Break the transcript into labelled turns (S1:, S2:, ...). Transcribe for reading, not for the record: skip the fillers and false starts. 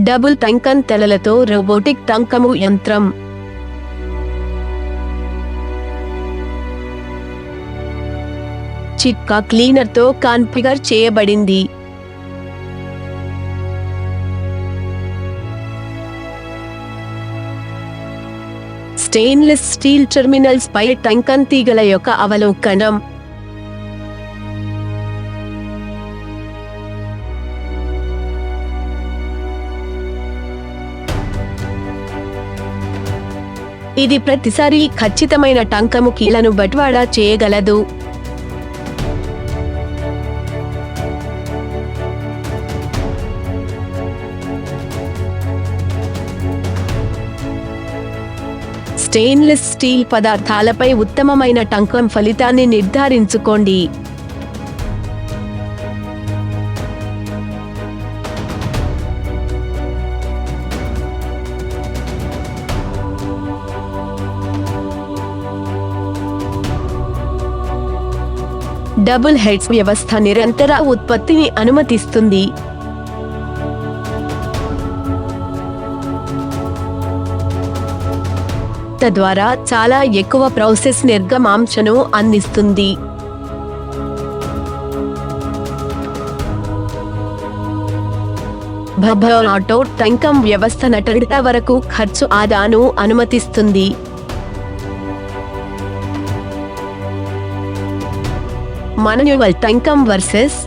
S1: Double టంకన్ తెరలతో robotic టంకము యంత్రం. చిట్కా క్లీనర్తో configure చేయబడింది. స్టెయిన్లెస్ స్టీల్ టెర్మినల్స్ పై టంకన్ తీగల యొక్క అవలోకనం. ఇది ప్రతిసారి ఖచ్చితమైన టంకము కీలను బట్వాడా చేయగలదు. స్టెయిన్లెస్ స్టీల్ పదార్థాలపై ఉత్తమమైన టంకం ఫలితాన్ని నిర్ధారించుకోండి. డబుల్ హెడ్స్ వ్యవస్థ నిరంతర ఉత్పత్తిని అనుమతిస్తుంది. తద్వారా చాలా ఎక్కువ ప్రాసెస్ నిర్గమాంశను అందిస్తుంది. ఆటో టంకం వ్యవస్థ నటంట వరకు ఖర్చు ఆదాను అనుమతిస్తుంది. Manual టంకం versus